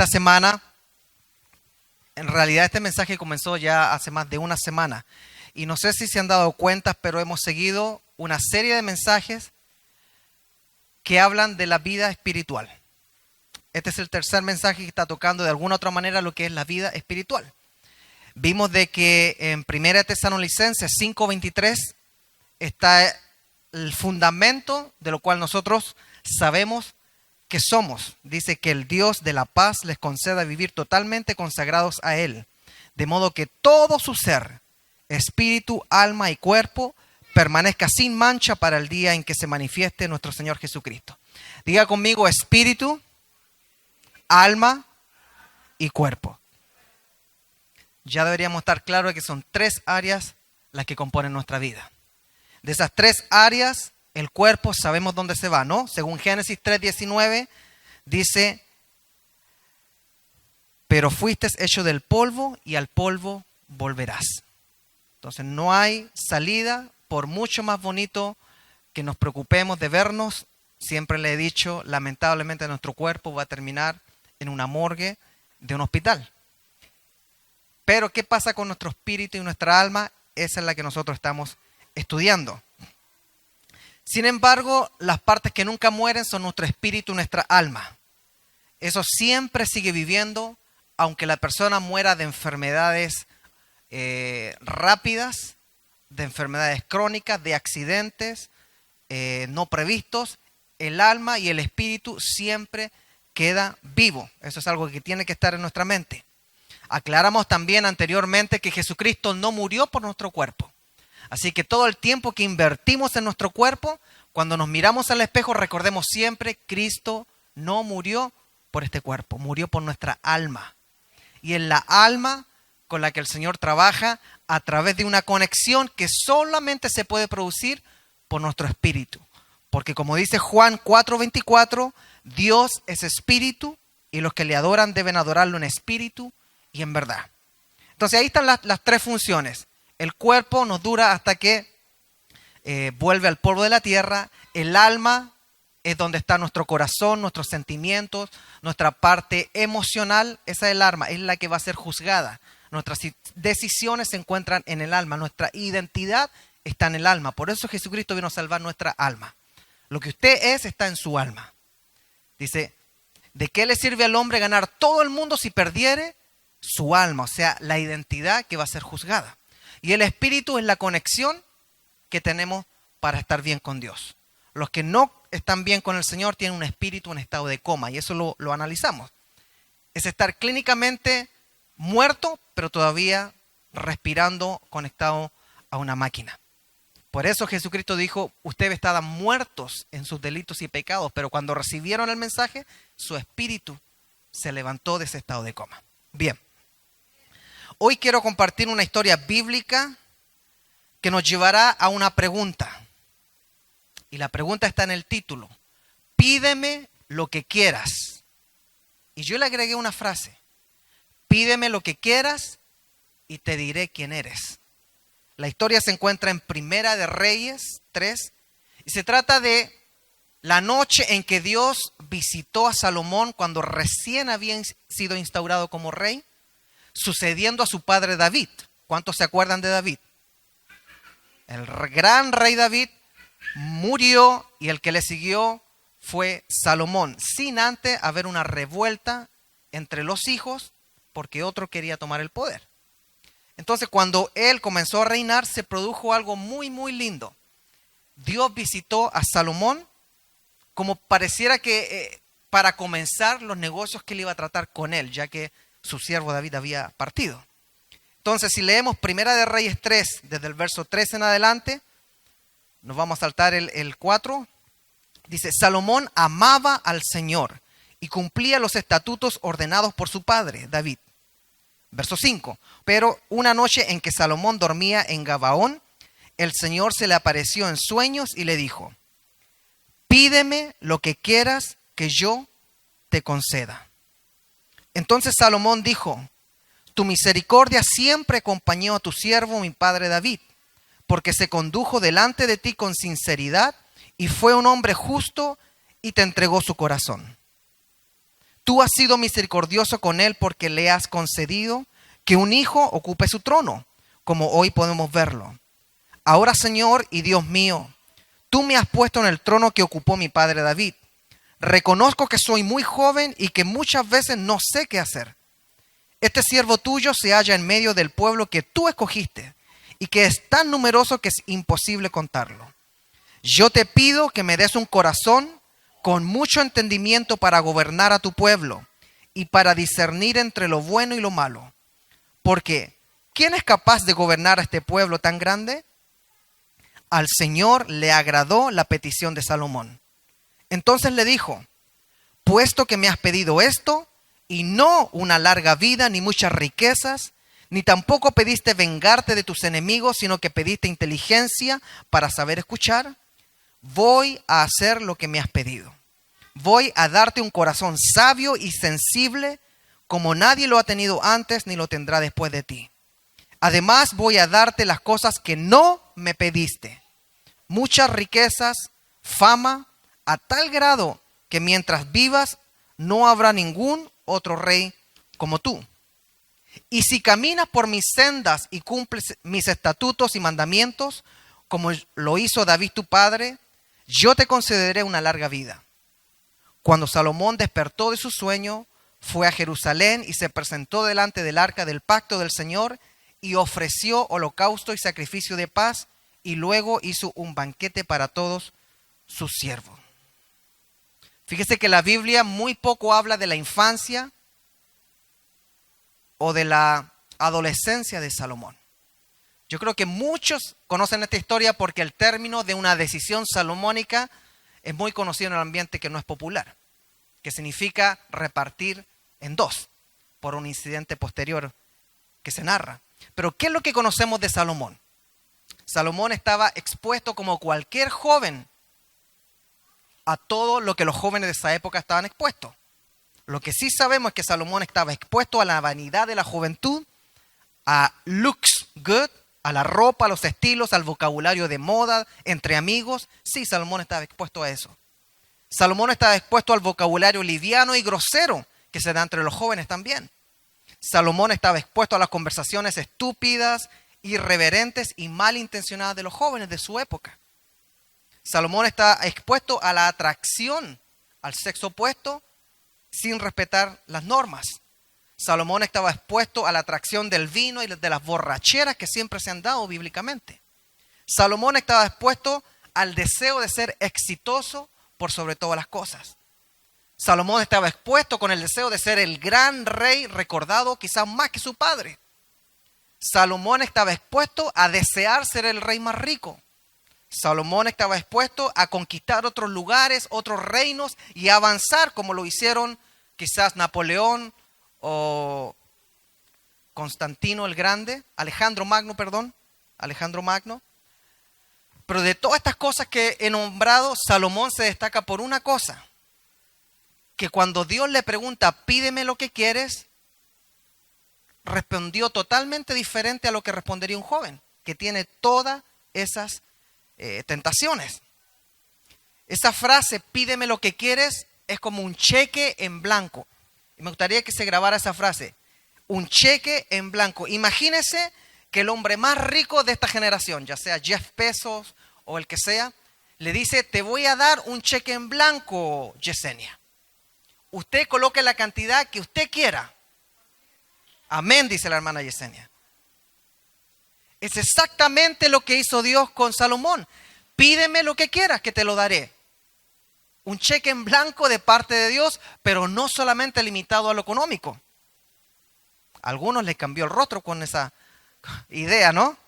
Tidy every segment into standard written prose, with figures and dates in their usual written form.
Esta semana, en realidad este mensaje comenzó ya hace más de una semana. Y no sé si se han dado cuenta, pero hemos seguido una serie de mensajes que hablan de la vida espiritual. Este es el tercer mensaje que está tocando de alguna otra manera lo que es la vida espiritual. Vimos de que en 1 Tesalonicenses 5:23 está el fundamento de lo cual nosotros sabemos que somos. Dice que el Dios de la paz les conceda vivir totalmente consagrados a Él, de modo que todo su ser, espíritu, alma y cuerpo, permanezca sin mancha para el día en que se manifieste nuestro Señor Jesucristo. Diga conmigo: espíritu, alma y cuerpo. Ya deberíamos estar claros de que son tres áreas las que componen nuestra vida. De esas tres áreas, el cuerpo sabemos dónde se va, ¿no? Según Génesis 3:19, dice: pero fuiste hecho del polvo y al polvo volverás. Entonces no hay salida, por mucho más bonito que nos preocupemos de vernos. Siempre le he dicho, lamentablemente nuestro cuerpo va a terminar en una morgue de un hospital. Pero ¿qué pasa con nuestro espíritu y nuestra alma? Esa es la que nosotros estamos estudiando. Sin embargo, las partes que nunca mueren son nuestro espíritu y nuestra alma. Eso siempre sigue viviendo, aunque la persona muera de enfermedades rápidas, de enfermedades crónicas, de accidentes no previstos. El alma y el espíritu siempre queda vivo. Eso es algo que tiene que estar en nuestra mente. Aclaramos también anteriormente que Jesucristo no murió por nuestro cuerpo. Así que todo el tiempo que invertimos en nuestro cuerpo, cuando nos miramos al espejo, recordemos siempre: Cristo no murió por este cuerpo, murió por nuestra alma. Y en la alma con la que el Señor trabaja a través de una conexión que solamente se puede producir por nuestro espíritu. Porque como dice Juan 4:24, Dios es espíritu y los que le adoran deben adorarlo en espíritu y en verdad. Entonces ahí están las tres funciones. El cuerpo nos dura hasta que vuelve al polvo de la tierra. El alma es donde está nuestro corazón, nuestros sentimientos, nuestra parte emocional. Esa es el alma, es la que va a ser juzgada. Nuestras decisiones se encuentran en el alma. Nuestra identidad está en el alma. Por eso Jesucristo vino a salvar nuestra alma. Lo que usted es está en su alma. Dice: ¿de qué le sirve al hombre ganar todo el mundo si perdiere su alma? O sea, la identidad que va a ser juzgada. Y el espíritu es la conexión que tenemos para estar bien con Dios. Los que no están bien con el Señor tienen un espíritu en estado de coma, y eso lo analizamos. Es estar clínicamente muerto, pero todavía respirando, conectado a una máquina. Por eso Jesucristo dijo: ustedes estaban muertos en sus delitos y pecados, pero cuando recibieron el mensaje, su espíritu se levantó de ese estado de coma. Bien. Hoy quiero compartir una historia bíblica que nos llevará a una pregunta. Y la pregunta está en el título: pídeme lo que quieras. Y yo le agregué una frase: pídeme lo que quieras y te diré quién eres. La historia se encuentra en 1 de Reyes 3 y se trata de la noche en que Dios visitó a Salomón cuando recién había sido instaurado como rey, sucediendo a su padre David. ¿Cuántos se acuerdan de David? El gran rey David murió y el que le siguió fue Salomón, sin antes haber una revuelta entre los hijos porque otro quería tomar el poder. Entonces, cuando él comenzó a reinar, se produjo algo muy, muy lindo. Dios visitó a Salomón como pareciera que para comenzar los negocios que él iba a tratar con él, ya que su siervo David había partido. Entonces, si leemos 1 de Reyes 3, desde el verso 3 en adelante, nos vamos a saltar el 4. Dice: Salomón amaba al Señor y cumplía los estatutos ordenados por su padre, David. Verso 5. Pero una noche en que Salomón dormía en Gabaón, el Señor se le apareció en sueños y le dijo: pídeme lo que quieras que yo te conceda. Entonces Salomón dijo: tu misericordia siempre acompañó a tu siervo mi padre David, porque se condujo delante de ti con sinceridad y fue un hombre justo y te entregó su corazón. Tú has sido misericordioso con él porque le has concedido que un hijo ocupe su trono, como hoy podemos verlo. Ahora, Señor y Dios mío, tú me has puesto en el trono que ocupó mi padre David. Reconozco que soy muy joven y que muchas veces no sé qué hacer. Este siervo tuyo se halla en medio del pueblo que tú escogiste y que es tan numeroso que es imposible contarlo. Yo te pido que me des un corazón con mucho entendimiento para gobernar a tu pueblo y para discernir entre lo bueno y lo malo. Porque, ¿quién es capaz de gobernar a este pueblo tan grande? Al Señor le agradó la petición de Salomón. Entonces le dijo, puesto que me has pedido esto, y no una larga vida, ni muchas riquezas, ni tampoco pediste vengarte de tus enemigos, sino que pediste inteligencia para saber escuchar, voy a hacer lo que me has pedido. Voy a darte un corazón sabio y sensible, como nadie lo ha tenido antes ni lo tendrá después de ti. Además, voy a darte las cosas que no me pediste. Muchas riquezas, fama, a tal grado que mientras vivas no habrá ningún otro rey como tú. Y si caminas por mis sendas y cumples mis estatutos y mandamientos, como lo hizo David tu padre, yo te concederé una larga vida. Cuando Salomón despertó de su sueño, fue a Jerusalén y se presentó delante del arca del pacto del Señor y ofreció holocausto y sacrificio de paz, y luego hizo un banquete para todos sus siervos. Fíjese que la Biblia muy poco habla de la infancia o de la adolescencia de Salomón. Yo creo que muchos conocen esta historia porque el término de una decisión salomónica es muy conocido en el ambiente que no es popular, que significa repartir en dos por un incidente posterior que se narra. Pero ¿qué es lo que conocemos de Salomón? Salomón estaba expuesto como cualquier joven a todo lo que los jóvenes de esa época estaban expuestos. Lo que sí sabemos es que Salomón estaba expuesto a la vanidad de la juventud, a looks good, a la ropa, a los estilos, al vocabulario de moda, entre amigos. Sí, Salomón estaba expuesto a eso. Salomón estaba expuesto al vocabulario liviano y grosero que se da entre los jóvenes también. Salomón estaba expuesto a las conversaciones estúpidas, irreverentes y malintencionadas de los jóvenes de su época. Salomón está expuesto a la atracción al sexo opuesto sin respetar las normas. Salomón estaba expuesto a la atracción del vino y de las borracheras que siempre se han dado bíblicamente. Salomón estaba expuesto al deseo de ser exitoso por sobre todas las cosas. Salomón estaba expuesto con el deseo de ser el gran rey recordado quizás más que su padre. Salomón estaba expuesto a desear ser el rey más rico. Salomón estaba expuesto a conquistar otros lugares, otros reinos y a avanzar como lo hicieron quizás Napoleón o Constantino el Grande, Alejandro Magno. Pero de todas estas cosas que he nombrado, Salomón se destaca por una cosa, que cuando Dios le pregunta, pídeme lo que quieres, respondió totalmente diferente a lo que respondería un joven, que tiene todas esas tentaciones. Esa frase, pídeme lo que quieres, es como un cheque en blanco. Y me gustaría que se grabara esa frase, un cheque en blanco. Imagínese que el hombre más rico de esta generación, ya sea Jeff Bezos o el que sea, le dice, te voy a dar un cheque en blanco, Yesenia. Usted coloque la cantidad que usted quiera. Amén, dice la hermana Yesenia. Es exactamente lo que hizo Dios con Salomón. Pídeme lo que quieras, que te lo daré. Un cheque en blanco de parte de Dios, pero no solamente limitado a lo económico. A algunos les cambió el rostro con esa idea, ¿no?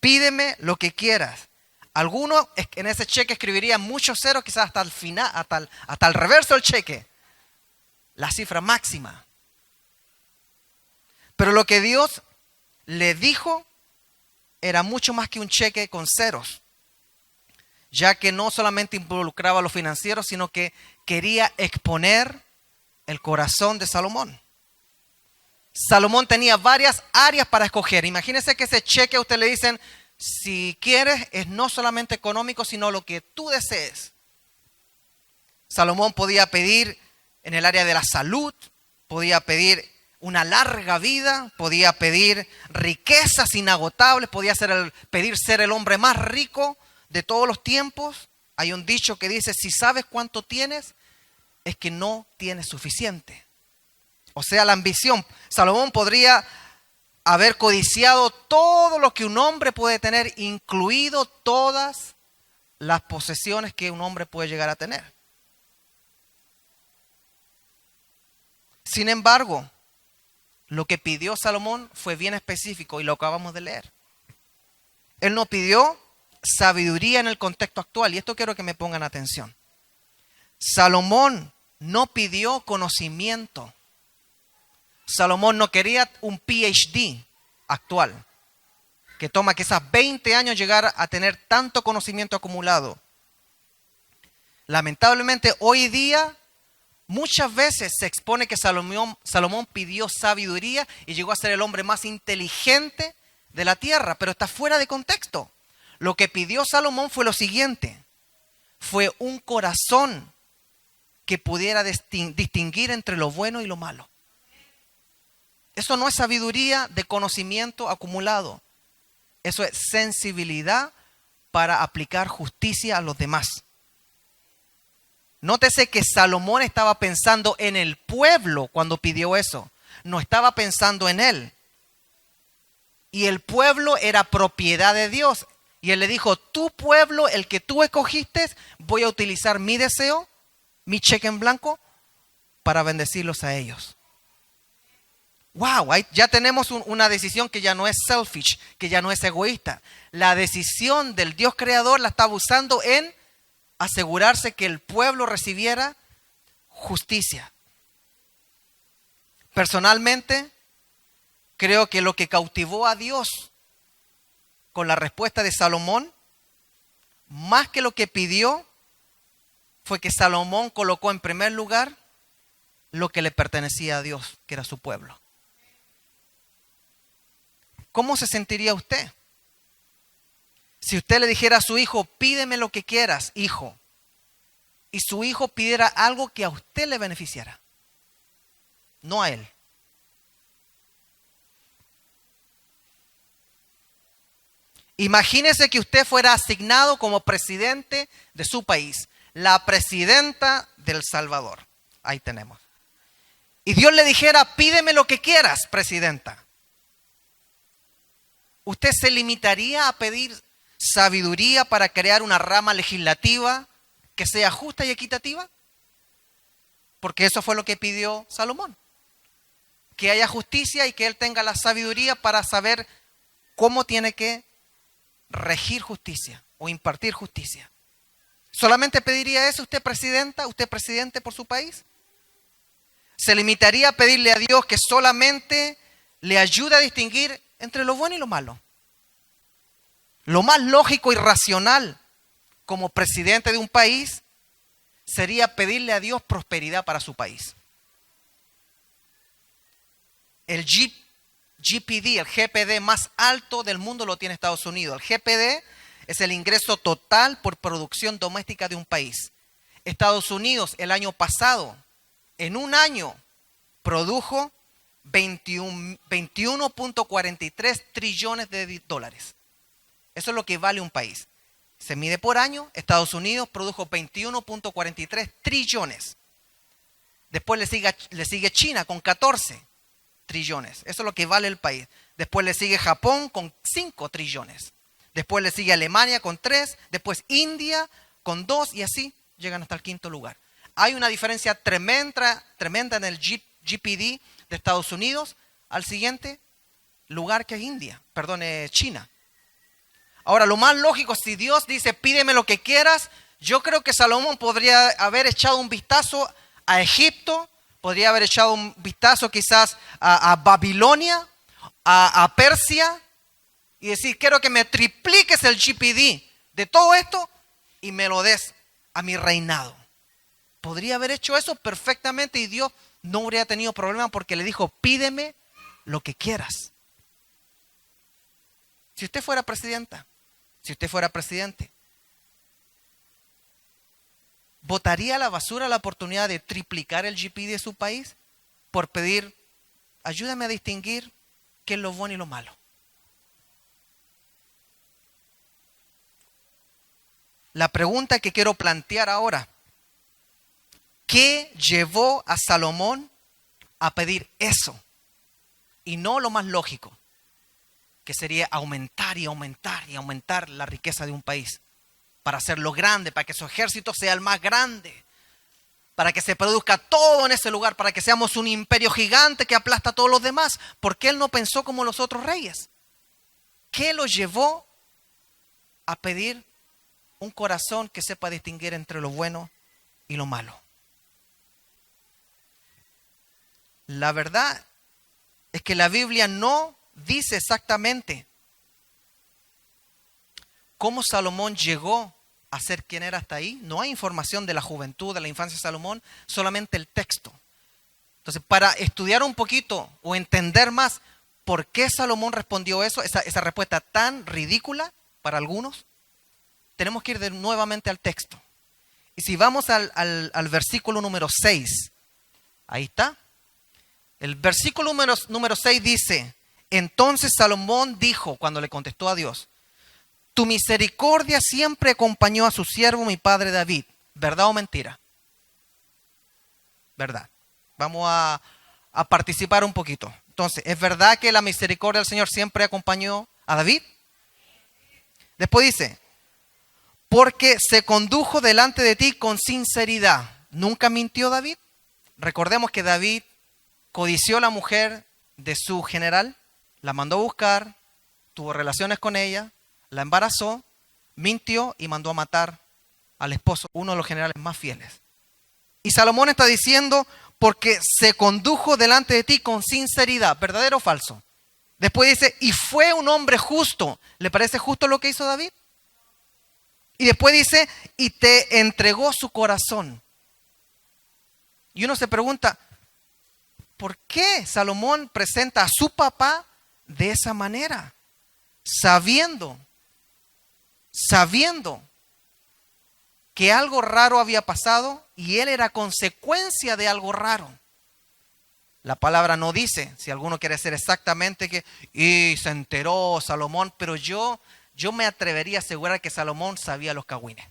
Pídeme lo que quieras. Algunos en ese cheque escribirían muchos ceros, quizás hasta el final, hasta el reverso del cheque. La cifra máxima. Pero lo que Dios le dijo era mucho más que un cheque con ceros, ya que no solamente involucraba lo financiero, sino que quería exponer el corazón de Salomón. Salomón tenía varias áreas para escoger. Imagínese que ese cheque a usted le dicen, si quieres, es no solamente económico, sino lo que tú desees. Salomón podía pedir en el área de la salud, podía pedir una larga vida, podía pedir riquezas inagotables, podía pedir ser el hombre más rico de todos los tiempos. Hay un dicho que dice, si sabes cuánto tienes, es que no tienes suficiente. O sea, la ambición. Salomón podría haber codiciado todo lo que un hombre puede tener, incluido todas las posesiones que un hombre puede llegar a tener. Sin embargo, lo que pidió Salomón fue bien específico y lo acabamos de leer. Él no pidió sabiduría en el contexto actual, y esto quiero que me pongan atención. Salomón no pidió conocimiento. Salomón no quería un PhD actual, que toma quizás 20 años llegar a tener tanto conocimiento acumulado. Lamentablemente, hoy día, muchas veces se expone que Salomón pidió sabiduría y llegó a ser el hombre más inteligente de la tierra, pero está fuera de contexto. Lo que pidió Salomón fue lo siguiente: fue un corazón que pudiera distinguir entre lo bueno y lo malo. Eso no es sabiduría de conocimiento acumulado. Eso es sensibilidad para aplicar justicia a los demás. Nótese que Salomón estaba pensando en el pueblo cuando pidió eso. No estaba pensando en él. Y el pueblo era propiedad de Dios. Y él le dijo, tu pueblo, el que tú escogiste, voy a utilizar mi deseo, mi cheque en blanco, para bendecirlos a ellos. Wow, ya tenemos una decisión que ya no es selfish, que ya no es egoísta. La decisión del Dios creador la estaba usando en asegurarse que el pueblo recibiera justicia. Personalmente, creo que lo que cautivó a Dios con la respuesta de Salomón, más que lo que pidió, fue que Salomón colocó en primer lugar lo que le pertenecía a Dios, que era su pueblo. ¿Cómo se sentiría usted si usted le dijera a su hijo, pídeme lo que quieras, hijo, y su hijo pidiera algo que a usted le beneficiara, no a él? Imagínese que usted fuera asignado como presidente de su país, la presidenta del Salvador. Ahí tenemos. Y Dios le dijera, pídeme lo que quieras, presidenta. ¿Usted se limitaría a pedir sabiduría para crear una rama legislativa que sea justa y equitativa? Porque eso fue lo que pidió Salomón. Que haya justicia y que él tenga la sabiduría para saber cómo tiene que regir justicia o impartir justicia. ¿Solamente pediría eso usted, presidenta, usted presidente por su país? ¿Se limitaría a pedirle a Dios que solamente le ayude a distinguir entre lo bueno y lo malo? Lo más lógico y racional como presidente de un país sería pedirle a Dios prosperidad para su país. El GPD, el GPD más alto del mundo lo tiene Estados Unidos. El GPD es el ingreso total por producción doméstica de un país. Estados Unidos el año pasado, en un año, produjo 21.43 trillones de dólares. Eso es lo que vale un país. Se mide por año. Estados Unidos produjo 21.43 trillones. Después le sigue China con 14 trillones. Eso es lo que vale el país. Después le sigue Japón con 5 trillones. Después le sigue Alemania con 3. Después India con 2. Y así llegan hasta el quinto lugar. Hay una diferencia tremenda en el GPD de Estados Unidos al siguiente lugar que es China. Ahora, lo más lógico, si Dios dice, pídeme lo que quieras, yo creo que Salomón podría haber echado un vistazo a Egipto, podría haber echado un vistazo quizás a Babilonia, a Persia, y decir, quiero que me tripliques el GPD de todo esto y me lo des a mi reinado. Podría haber hecho eso perfectamente y Dios no habría tenido problema porque le dijo, pídeme lo que quieras. Si usted fuera presidenta, si usted fuera presidente, ¿Botaría a la basura la oportunidad de triplicar el GP de su país por pedir, ayúdame a distinguir qué es lo bueno y lo malo? La pregunta que quiero plantear ahora, ¿qué llevó a Salomón a pedir eso? Y no lo más lógico, que sería aumentar y aumentar y aumentar la riqueza de un país, para hacerlo grande, para que su ejército sea el más grande, para que se produzca todo en ese lugar, para que seamos un imperio gigante que aplasta a todos los demás. ¿Por qué él no pensó como los otros reyes? ¿Qué lo llevó a pedir un corazón que sepa distinguir entre lo bueno y lo malo? La verdad es que la Biblia no dice exactamente cómo Salomón llegó a ser quien era hasta ahí. No hay información de la juventud, de la infancia de Salomón, solamente el texto. Entonces, para estudiar un poquito o entender más por qué Salomón respondió eso, esa respuesta tan ridícula para algunos, tenemos que ir nuevamente al texto. Y si vamos al versículo número 6, ahí está. El versículo número 6 dice, entonces Salomón dijo, cuando le contestó a Dios, tu misericordia siempre acompañó a su siervo, mi padre David. ¿Verdad o mentira? Verdad. Vamos a participar un poquito. Entonces, ¿es verdad que la misericordia del Señor siempre acompañó a David? Después dice, porque se condujo delante de ti con sinceridad. ¿Nunca mintió David? Recordemos que David codició a la mujer de su general, la mandó a buscar, tuvo relaciones con ella, la embarazó, mintió y mandó a matar al esposo, uno de los generales más fieles. Y Salomón está diciendo, porque se condujo delante de ti con sinceridad, ¿verdadero o falso? Después dice, y fue un hombre justo. ¿Le parece justo lo que hizo David? Y después dice, y te entregó su corazón. Y uno se pregunta, ¿por qué Salomón presenta a su papá de esa manera? Sabiendo que algo raro había pasado y él era consecuencia de algo raro. La palabra no dice, si alguno quiere ser exactamente que, y se enteró Salomón, pero yo me atrevería a asegurar que Salomón sabía los cagüines.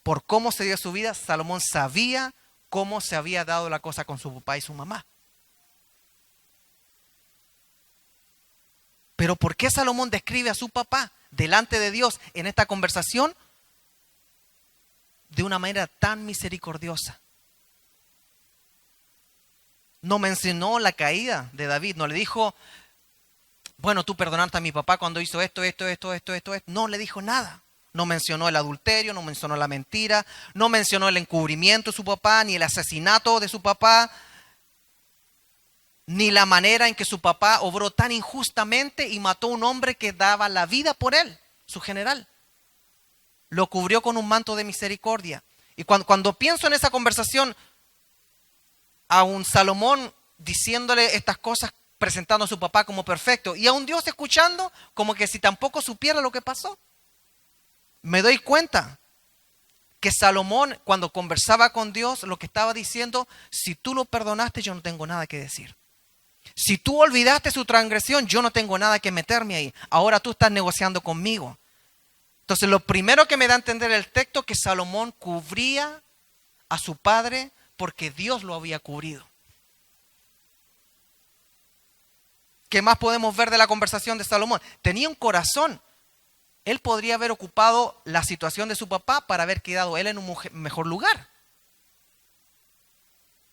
Por cómo se dio su vida, Salomón sabía cómo se había dado la cosa con su papá y su mamá. Pero ¿por qué Salomón describe a su papá delante de Dios en esta conversación de una manera tan misericordiosa? No mencionó la caída de David, no le dijo, bueno, tú perdonaste a mi papá cuando hizo esto. No le dijo nada. No mencionó el adulterio, no mencionó la mentira, no mencionó el encubrimiento de su papá, ni el asesinato de su papá, ni la manera en que su papá obró tan injustamente y mató a un hombre que daba la vida por él, su general. Lo cubrió con un manto de misericordia. Y cuando pienso en esa conversación, a un Salomón diciéndole estas cosas, presentando a su papá como perfecto, y a un Dios escuchando como que si tampoco supiera lo que pasó, me doy cuenta que Salomón, cuando conversaba con Dios, lo que estaba diciendo, si tú lo perdonaste, yo no tengo nada que decir. Si tú olvidaste su transgresión, yo no tengo nada que meterme ahí. Ahora tú estás negociando conmigo. Entonces, lo primero que me da a entender el texto es que Salomón cubría a su padre porque Dios lo había cubrido. ¿Qué más podemos ver de la conversación de Salomón? Tenía un corazón. Él podría haber ocupado la situación de su papá para haber quedado él en un mejor lugar.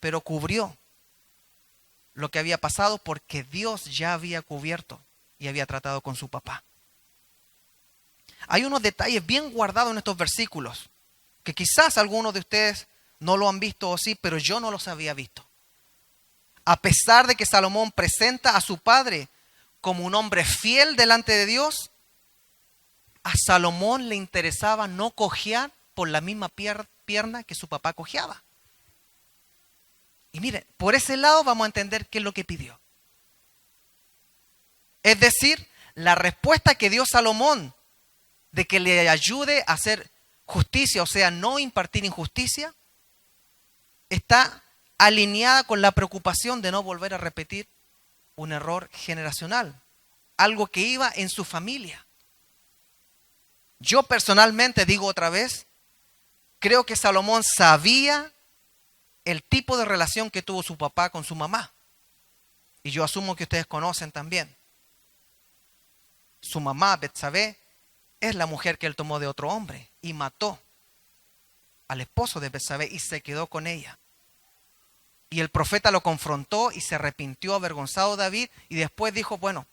Pero cubrió lo que había pasado porque Dios ya había cubierto y había tratado con su papá. Hay unos detalles bien guardados en estos versículos que quizás algunos de ustedes no lo han visto o sí, pero yo no los había visto. A pesar de que Salomón presenta a su padre como un hombre fiel delante de Dios, a Salomón le interesaba no cojear por la misma pierna que su papá cojeaba. Y mire, por ese lado vamos a entender qué es lo que pidió. Es decir, la respuesta que dio Salomón de que le ayude a ser justicia, o sea, no impartir injusticia, está alineada con la preocupación de no volver a repetir un error generacional, algo que iba en su familia. Yo personalmente, digo otra vez, creo que Salomón sabía el tipo de relación que tuvo su papá con su mamá. Y yo asumo que ustedes conocen también. Su mamá, Betsabé, es la mujer que él tomó de otro hombre y mató al esposo de Betsabé y se quedó con ella. Y el profeta lo confrontó y se arrepintió, avergonzado David, y después dijo, bueno,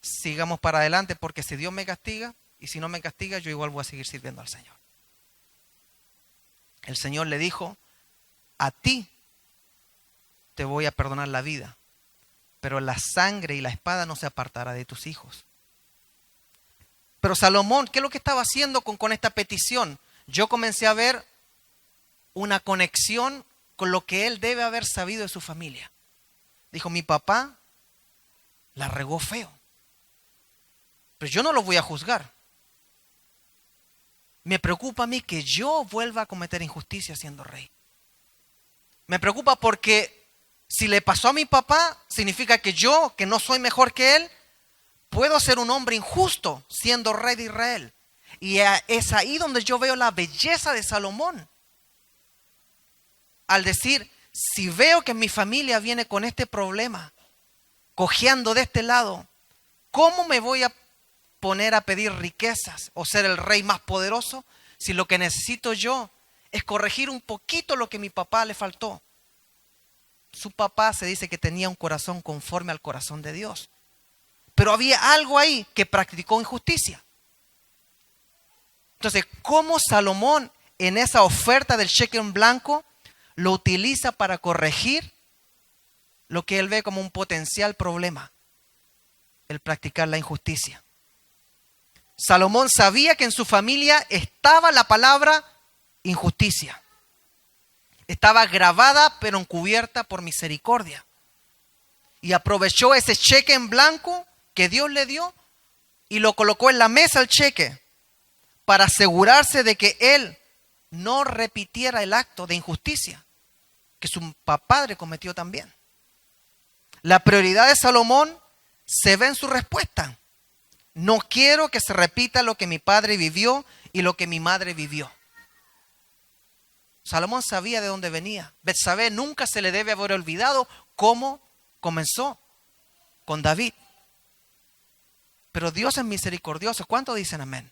sigamos para adelante porque si Dios me castiga, y si no me castiga, yo igual voy a seguir sirviendo al Señor. El Señor le dijo, a ti te voy a perdonar la vida, pero la sangre y la espada no se apartará de tus hijos. Pero Salomón, ¿qué es lo que estaba haciendo con esta petición? Yo comencé a ver una conexión con lo que él debe haber sabido de su familia. Dijo, mi papá la regó feo, pero yo no lo voy a juzgar. Me preocupa a mí que yo vuelva a cometer injusticia siendo rey. Me preocupa porque si le pasó a mi papá, significa que yo, que no soy mejor que él, puedo ser un hombre injusto siendo rey de Israel. Y es ahí donde yo veo la belleza de Salomón. Al decir, si veo que mi familia viene con este problema, cojeando de este lado, ¿cómo me voy a poner a pedir riquezas o ser el rey más poderoso si lo que necesito yo es corregir un poquito lo que a mi papá le faltó? Su papá se dice que tenía un corazón conforme al corazón de Dios, pero había algo ahí que practicó injusticia. Entonces, ¿cómo Salomón en esa oferta del cheque en blanco lo utiliza para corregir lo que él ve como un potencial problema? El practicar la injusticia. Salomón sabía que en su familia estaba la palabra injusticia. Estaba grabada pero encubierta por misericordia. Y aprovechó ese cheque en blanco que Dios le dio y lo colocó en la mesa el cheque para asegurarse de que él no repitiera el acto de injusticia que su padre cometió también. La prioridad de Salomón se ve en su respuesta. No quiero que se repita lo que mi padre vivió y lo que mi madre vivió. Salomón sabía de dónde venía. Betsabé nunca se le debe haber olvidado cómo comenzó con David. Pero Dios es misericordioso. ¿Cuántos dicen amén?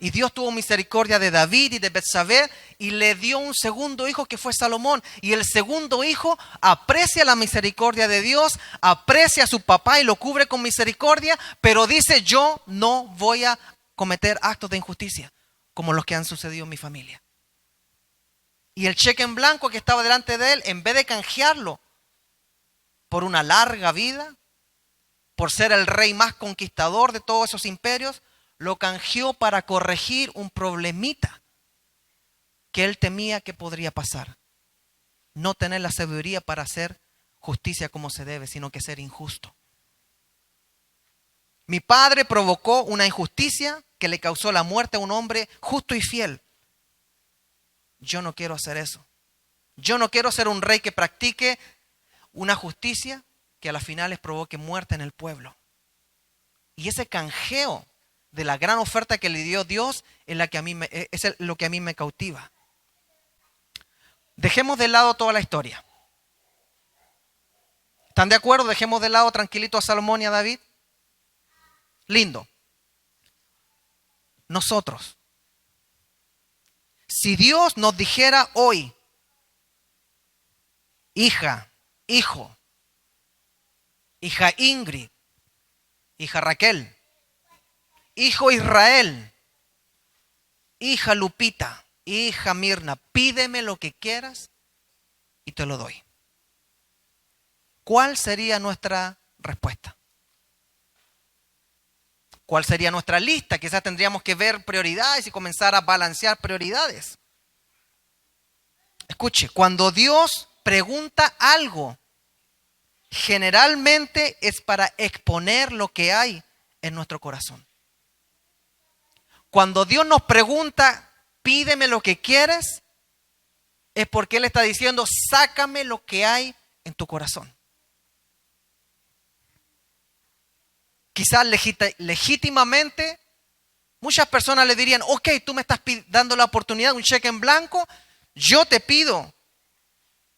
Y Dios tuvo misericordia de David y de Betsabé y le dio un segundo hijo que fue Salomón. Y el segundo hijo aprecia la misericordia de Dios, aprecia a su papá y lo cubre con misericordia, pero dice, yo no voy a cometer actos de injusticia como los que han sucedido en mi familia. Y el cheque en blanco que estaba delante de él, en vez de canjearlo por una larga vida, por ser el rey más conquistador de todos esos imperios, lo canjeó para corregir un problemita que él temía que podría pasar. No tener la sabiduría para hacer justicia como se debe, sino que ser injusto. Mi padre provocó una injusticia que le causó la muerte a un hombre justo y fiel. Yo no quiero hacer eso. Yo no quiero ser un rey que practique una justicia que a la final les provoque muerte en el pueblo. Y ese canjeo de la gran oferta que le dio Dios es lo que a mí me cautiva. Dejemos de lado toda la historia. ¿Están de acuerdo? Dejemos de lado tranquilito a Salomón y a David. Lindo. Nosotros. Si Dios nos dijera hoy, hija, hijo, hija Ingrid, hija Raquel, hijo Israel, hija Lupita, hija Mirna, pídeme lo que quieras y te lo doy. ¿Cuál sería nuestra respuesta? ¿Cuál sería nuestra lista? Quizás tendríamos que ver prioridades y comenzar a balancear prioridades. Escuche, cuando Dios pregunta algo, generalmente es para exponer lo que hay en nuestro corazón. Cuando Dios nos pregunta, pídeme lo que quieres, es porque Él está diciendo, sácame lo que hay en tu corazón. Quizás legítimamente, muchas personas le dirían, ok, tú me estás dando la oportunidad, un cheque en blanco, yo te pido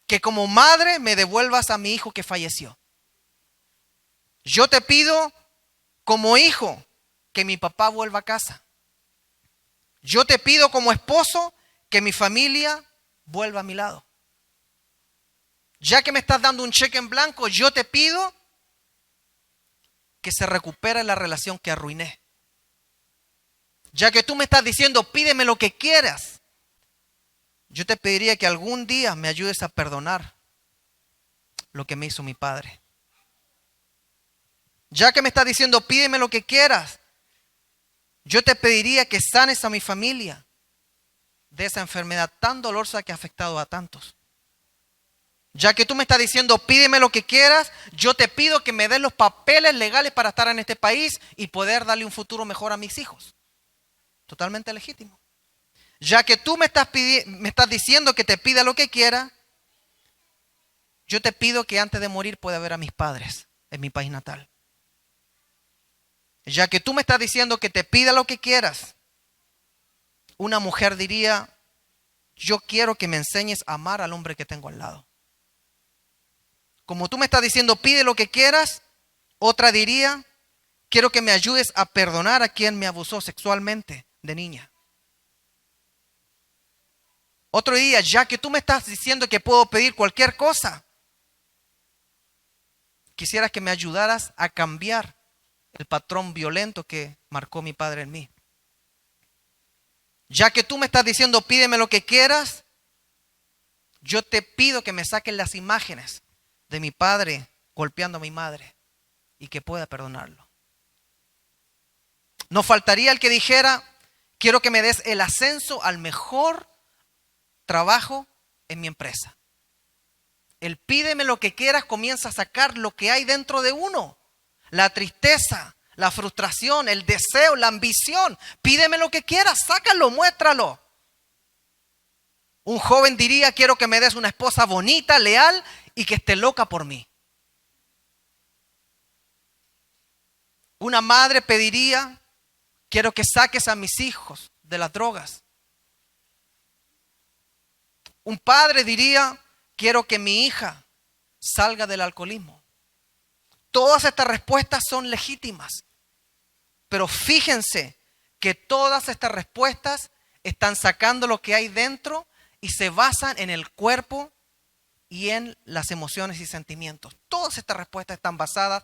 que como madre me devuelvas a mi hijo que falleció. Yo te pido como hijo que mi papá vuelva a casa. Yo te pido como esposo que mi familia vuelva a mi lado. Ya que me estás dando un cheque en blanco, yo te pido que se recupere la relación que arruiné. Ya que tú me estás diciendo, pídeme lo que quieras, yo te pediría que algún día me ayudes a perdonar lo que me hizo mi padre. Ya que me estás diciendo, pídeme lo que quieras, yo te pediría que sanes a mi familia de esa enfermedad tan dolorosa que ha afectado a tantos. Ya que tú me estás diciendo, pídeme lo que quieras, yo te pido que me des los papeles legales para estar en este país y poder darle un futuro mejor a mis hijos. Totalmente legítimo. Ya que tú me estás diciendo que te pida lo que quiera, yo te pido que antes de morir pueda ver a mis padres en mi país natal. Ya que tú me estás diciendo que te pida lo que quieras, una mujer diría, yo quiero que me enseñes a amar al hombre que tengo al lado. Como tú me estás diciendo, pide lo que quieras, otra diría, quiero que me ayudes a perdonar a quien me abusó sexualmente de niña. Otro día, ya que tú me estás diciendo que puedo pedir cualquier cosa, quisiera que me ayudaras a cambiar el patrón violento que marcó mi padre en mí. Ya que tú me estás diciendo, pídeme lo que quieras, yo te pido que me saquen las imágenes de mi padre golpeando a mi madre y que pueda perdonarlo. No faltaría el que dijera, quiero que me des el ascenso al mejor trabajo en mi empresa. El pídeme lo que quieras comienza a sacar lo que hay dentro de uno. La tristeza, la frustración, el deseo, la ambición. Pídeme lo que quieras, sácalo, muéstralo. Un joven diría, quiero que me des una esposa bonita, leal y que esté loca por mí. Una madre pediría, quiero que saques a mis hijos de las drogas. Un padre diría, quiero que mi hija salga del alcoholismo. Todas estas respuestas son legítimas, pero fíjense que todas estas respuestas están sacando lo que hay dentro y se basan en el cuerpo y en las emociones y sentimientos. Todas estas respuestas están basadas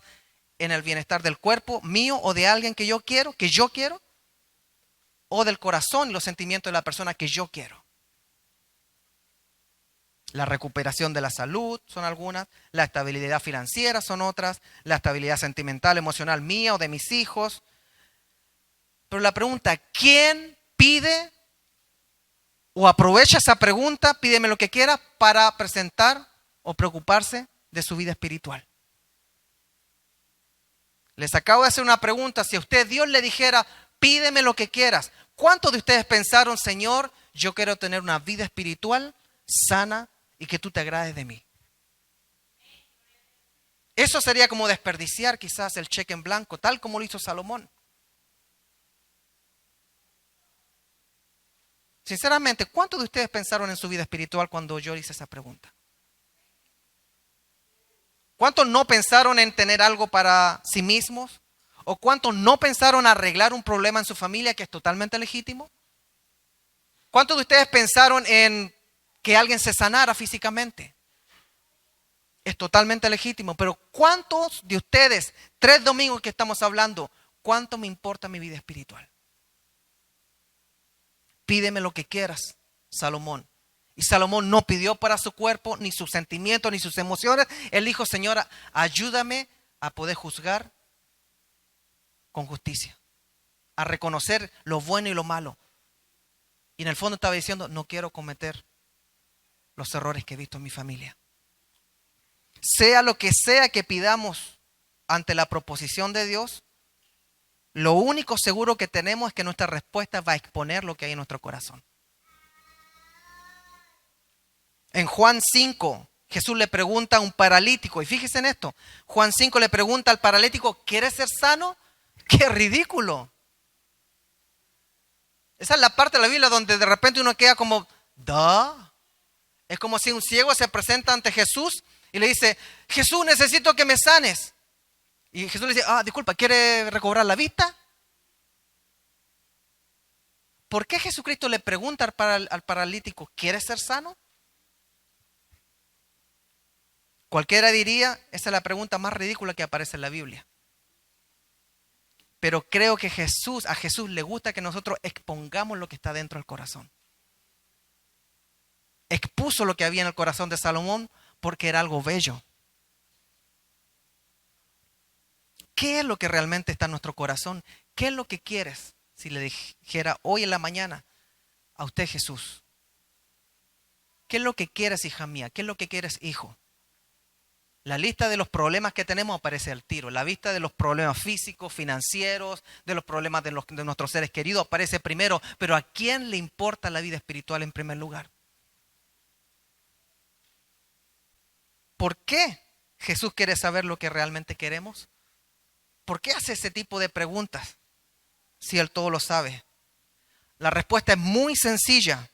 en el bienestar del cuerpo mío o de alguien que yo quiero, o del corazón y los sentimientos de la persona que yo quiero. La recuperación de la salud son algunas, la estabilidad financiera son otras, la estabilidad sentimental, emocional mía o de mis hijos. Pero la pregunta, ¿quién pide o aprovecha esa pregunta, pídeme lo que quiera, para presentar o preocuparse de su vida espiritual? Les acabo de hacer una pregunta, si a usted Dios le dijera, pídeme lo que quieras, ¿cuántos de ustedes pensaron, Señor, yo quiero tener una vida espiritual sana y que tú te agrades de mí? Eso sería como desperdiciar quizás el cheque en blanco, tal como lo hizo Salomón. Sinceramente, ¿cuántos de ustedes pensaron en su vida espiritual cuando yo hice esa pregunta? ¿Cuántos no pensaron en tener algo para sí mismos? ¿O cuántos no pensaron arreglar un problema en su familia que es totalmente legítimo? ¿Cuántos de ustedes pensaron en que alguien se sanara físicamente? Es totalmente legítimo, pero ¿cuántos de ustedes, 3 domingos que estamos hablando, cuánto me importa mi vida espiritual? Pídeme lo que quieras, Salomón. Y Salomón no pidió para su cuerpo, ni sus sentimientos, ni sus emociones. Él dijo, Señora, ayúdame a poder juzgar con justicia, a reconocer lo bueno y lo malo. Y en el fondo estaba diciendo, no quiero cometer los errores que he visto en mi familia. Sea lo que sea que pidamos ante la proposición de Dios, lo único seguro que tenemos es que nuestra respuesta va a exponer lo que hay en nuestro corazón. En Juan 5, Jesús le pregunta a un paralítico, y fíjese en esto, Juan 5 le pregunta al paralítico, ¿quieres ser sano? ¡Qué ridículo! Esa es la parte de la Biblia donde de repente uno queda como, ¿duh? Es como si un ciego se presenta ante Jesús y le dice, Jesús, necesito que me sanes. Y Jesús le dice, disculpa, ¿quiere recobrar la vista? ¿Por qué Jesucristo le pregunta al paralítico, ¿quieres ser sano? Cualquiera diría, esa es la pregunta más ridícula que aparece en la Biblia. Pero creo que a Jesús le gusta que nosotros expongamos lo que está dentro del corazón. Expuso lo que había en el corazón de Salomón porque era algo bello. ¿Qué es lo que realmente está en nuestro corazón? ¿Qué es lo que quieres? Si le dijera hoy en la mañana a usted, Jesús, ¿qué es lo que quieres, hija mía? ¿Qué es lo que quieres, hijo? La lista de los problemas que tenemos aparece al tiro. La lista de los problemas físicos, financieros, de los problemas de nuestros seres queridos aparece primero. Pero ¿a quién le importa la vida espiritual en primer lugar? ¿Por qué Jesús quiere saber lo que realmente queremos? ¿Por qué hace ese tipo de preguntas si Él todo lo sabe? La respuesta es muy sencilla.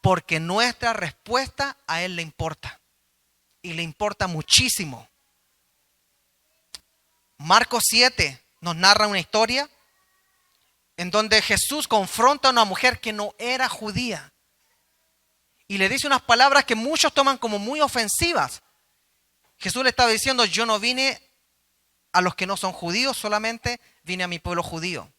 Porque nuestra respuesta a Él le importa. Y le importa muchísimo. Marcos 7 nos narra una historia en donde Jesús confronta a una mujer que no era judía. Y le dice unas palabras que muchos toman como muy ofensivas. Jesús le estaba diciendo, yo no vine a los que no son judíos, solamente vine a mi pueblo judío.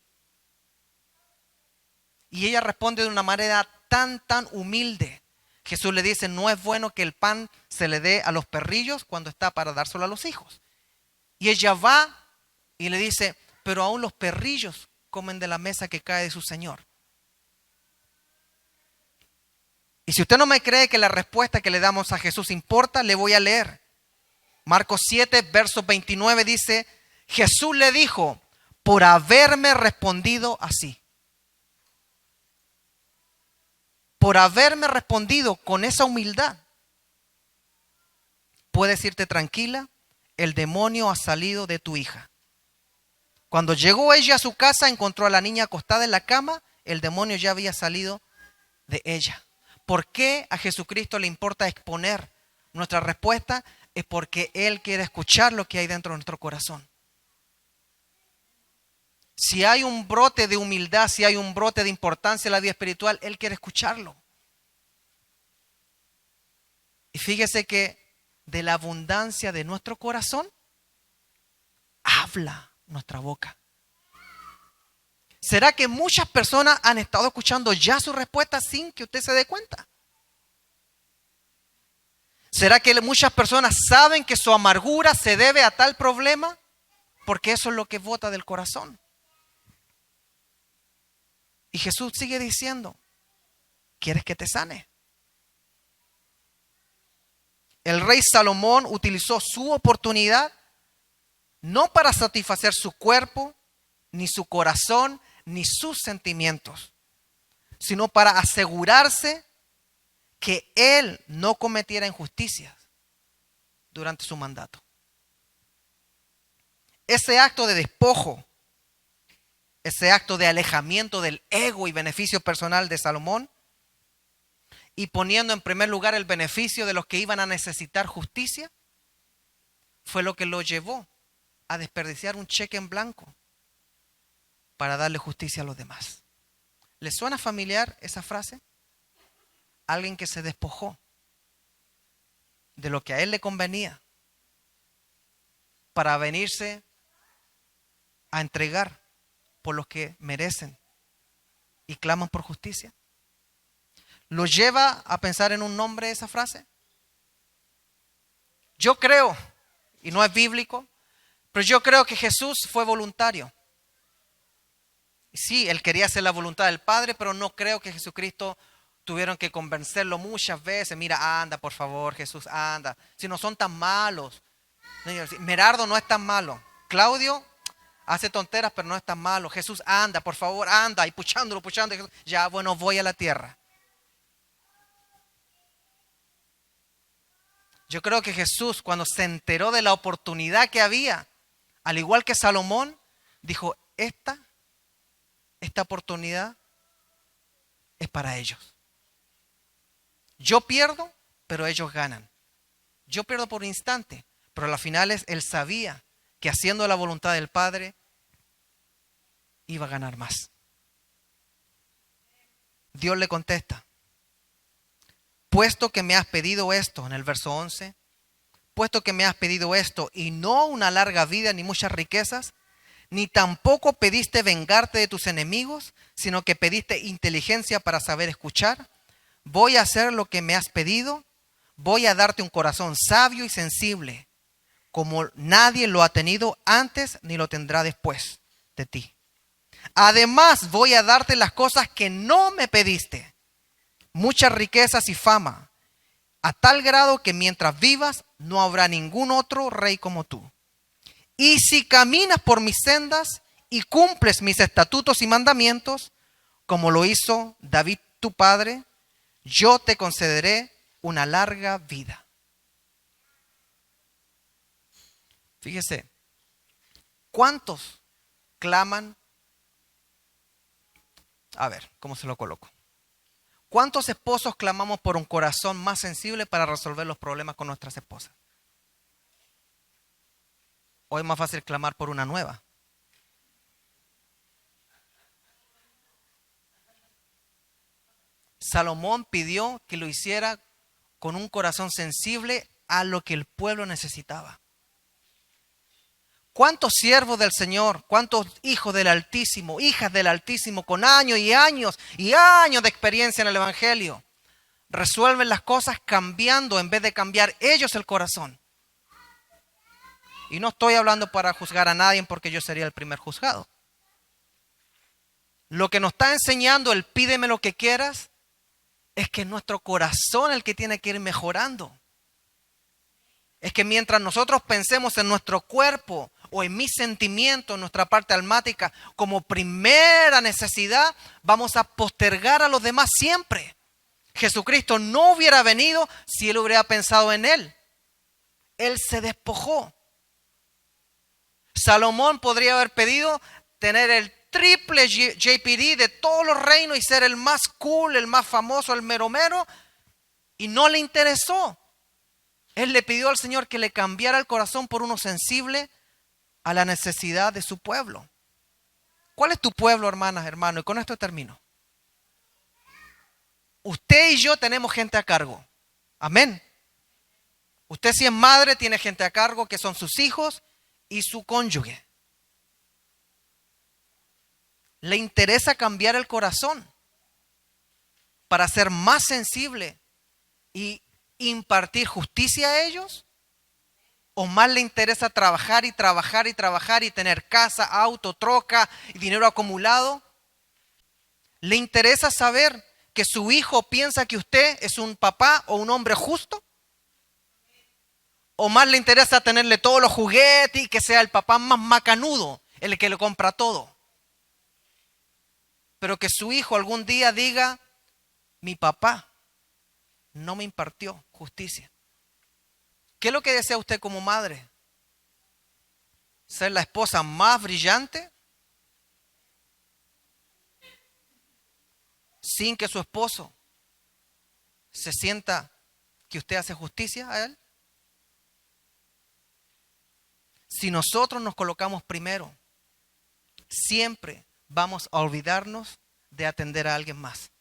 Y ella responde de una manera tan humilde. Jesús le dice, no es bueno que el pan se le dé a los perrillos cuando está para dárselo a los hijos. Y ella va y le dice, pero aún los perrillos comen de la mesa que cae de su Señor. Y si usted no me cree que la respuesta que le damos a Jesús importa, le voy a leer. Marcos 7, verso 29 dice, Jesús le dijo, por haberme respondido así. Por haberme respondido con esa humildad, puedes irte tranquila, el demonio ha salido de tu hija. Cuando llegó ella a su casa, encontró a la niña acostada en la cama, el demonio ya había salido de ella. ¿Por qué a Jesucristo le importa exponer nuestra respuesta? Es porque Él quiere escuchar lo que hay dentro de nuestro corazón. Si hay un brote de humildad, si hay un brote de importancia en la vida espiritual, Él quiere escucharlo. Y fíjese que de la abundancia de nuestro corazón, habla nuestra boca. ¿Será que muchas personas han estado escuchando ya su respuesta sin que usted se dé cuenta? ¿Será que muchas personas saben que su amargura se debe a tal problema? Porque eso es lo que brota del corazón. Y Jesús sigue diciendo, ¿quieres que te sane? El rey Salomón utilizó su oportunidad no para satisfacer su cuerpo, ni su corazón, ni sus sentimientos, sino para asegurarse que él no cometiera injusticias durante su mandato. Ese acto de despojo, ese acto de alejamiento del ego y beneficio personal de Salomón, y poniendo en primer lugar el beneficio de los que iban a necesitar justicia, fue lo que lo llevó a desperdiciar un cheque en blanco para darle justicia a los demás. ¿Le suena familiar esa frase? Alguien que se despojó de lo que a él le convenía para venirse a entregar por los que merecen y claman por justicia. ¿Lo lleva a pensar en un nombre esa frase? Yo creo, y no es bíblico, pero yo creo que Jesús fue voluntario. Sí, él quería hacer la voluntad del Padre, pero no creo que Jesucristo tuvieron que convencerlo muchas veces. Mira, anda, por favor, Jesús, anda. Si no son tan malos. Merardo no es tan malo. Claudio, Hace tonteras, pero no es tan malo. Jesús, anda, por favor, anda. Y puchándolo. Ya, bueno, voy a la tierra. Yo creo que Jesús, cuando se enteró de la oportunidad que había, al igual que Salomón, dijo, esta oportunidad es para ellos. Yo pierdo, pero ellos ganan. Yo pierdo por un instante, pero a las finales él sabía que haciendo la voluntad del Padre iba a ganar más. Dios le contesta, puesto que me has pedido esto, en el verso 11, puesto que me has pedido esto y no una larga vida ni muchas riquezas, ni tampoco pediste vengarte de tus enemigos, sino que pediste inteligencia para saber escuchar, voy a hacer lo que me has pedido, voy a darte un corazón sabio y sensible, como nadie lo ha tenido antes ni lo tendrá después de ti. Además voy a darte las cosas que no me pediste, muchas riquezas y fama, a tal grado que mientras vivas no habrá ningún otro rey como tú. Y si caminas por mis sendas y cumples mis estatutos y mandamientos, como lo hizo David tu padre, yo te concederé una larga vida. Fíjese, ¿cuántos claman? A ver, ¿cómo se lo coloco? ¿Cuántos esposos clamamos por un corazón más sensible para resolver los problemas con nuestras esposas? Hoy es más fácil clamar por una nueva. Salomón pidió que lo hiciera con un corazón sensible a lo que el pueblo necesitaba. ¿Cuántos siervos del Señor, cuántos hijos del Altísimo, hijas del Altísimo, con años y años y años de experiencia en el Evangelio, resuelven las cosas cambiando en vez de cambiar ellos el corazón? Y no estoy hablando para juzgar a nadie porque yo sería el primer juzgado. Lo que nos está enseñando el pídeme lo que quieras es que nuestro corazón es el que tiene que ir mejorando. Es que mientras nosotros pensemos en nuestro cuerpo o en mis sentimientos, nuestra parte almática, como primera necesidad, vamos a postergar a los demás siempre. Jesucristo no hubiera venido si él hubiera pensado en él. Él se despojó. Salomón podría haber pedido tener el triple JPD de todos los reinos y ser el más cool, el más famoso, el mero mero, y no le interesó. Él le pidió al Señor que le cambiara el corazón por uno sensible a la necesidad de su pueblo. ¿Cuál es tu pueblo, hermanas, hermanos? Y con esto termino. Usted y yo tenemos gente a cargo. Amén. Usted, si es madre, tiene gente a cargo que son sus hijos y su cónyuge. ¿Le interesa cambiar el corazón para ser más sensible y impartir justicia a ellos? ¿O más le interesa trabajar y trabajar y trabajar y tener casa, auto, troca y dinero acumulado? ¿Le interesa saber que su hijo piensa que usted es un papá o un hombre justo? ¿O más le interesa tenerle todos los juguetes y que sea el papá más macanudo, el que le compra todo? Pero que su hijo algún día diga, mi papá no me impartió justicia. ¿Qué es lo que desea usted como madre? ¿Ser la esposa más brillante? Sin que su esposo se sienta que usted hace justicia a él. Si nosotros nos colocamos primero, siempre vamos a olvidarnos de atender a alguien más.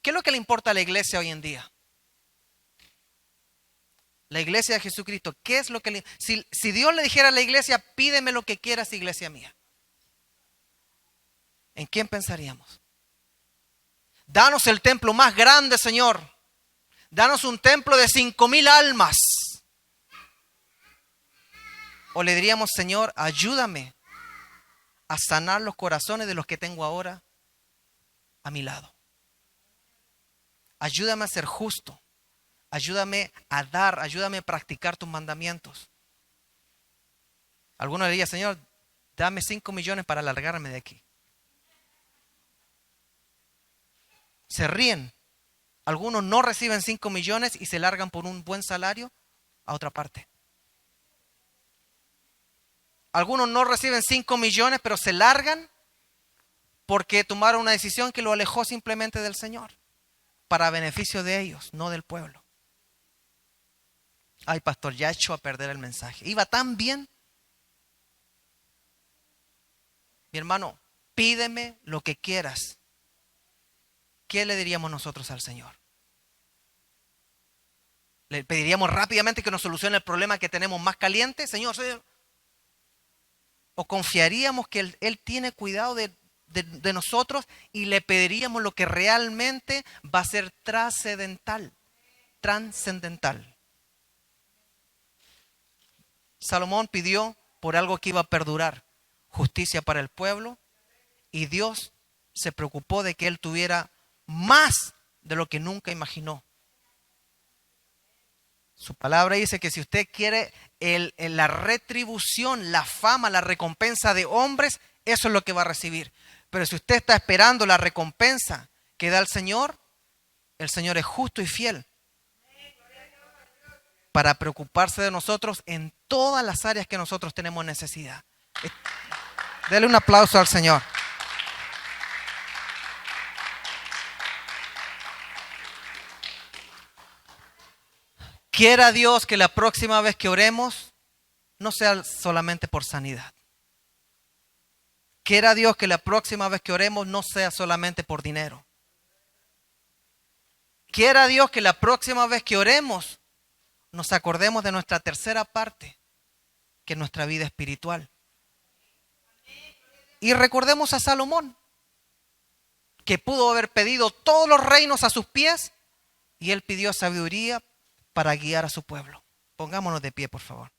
¿Qué es lo que le importa a la iglesia hoy en día? La iglesia de Jesucristo, ¿qué es lo que le... Si Dios le dijera a la iglesia, pídeme lo que quieras, iglesia mía, ¿en quién pensaríamos? Danos el templo más grande, Señor. Danos un templo de 5,000 almas. O le diríamos, Señor, ayúdame a sanar los corazones de los que tengo ahora a mi lado. Ayúdame a ser justo. Ayúdame a dar, ayúdame a practicar tus mandamientos. Algunos dirían, Señor, dame 5 millones para largarme de aquí. Se ríen. Algunos no reciben 5 millones y se largan por un buen salario a otra parte. Algunos no reciben 5 millones, pero se largan porque tomaron una decisión que lo alejó simplemente del Señor, para beneficio de ellos, no del pueblo. Ay, pastor, ya echó a perder el mensaje. Iba tan bien. Mi hermano, pídeme lo que quieras. ¿Qué le diríamos nosotros al Señor? ¿Le pediríamos rápidamente que nos solucione el problema que tenemos más caliente? Señor, ¿o confiaríamos que Él tiene cuidado de nosotros y le pediríamos lo que realmente va a ser trascendental? Salomón pidió por algo que iba a perdurar, justicia para el pueblo, y Dios se preocupó de que él tuviera más de lo que nunca imaginó. Su palabra dice que si usted quiere la retribución, la fama, la recompensa de hombres, eso es lo que va a recibir. Pero si usted está esperando la recompensa que da el Señor es justo y fiel para preocuparse de nosotros en todas las áreas que nosotros tenemos necesidad. Dele un aplauso al Señor. Quiera Dios que la próxima vez que oremos no sea solamente por sanidad. Quiera Dios que la próxima vez que oremos no sea solamente por dinero. Quiera Dios que la próxima vez que oremos nos acordemos de nuestra tercera parte, que es nuestra vida espiritual. Y recordemos a Salomón, que pudo haber pedido todos los reinos a sus pies y él pidió sabiduría para guiar a su pueblo. Pongámonos de pie, por favor.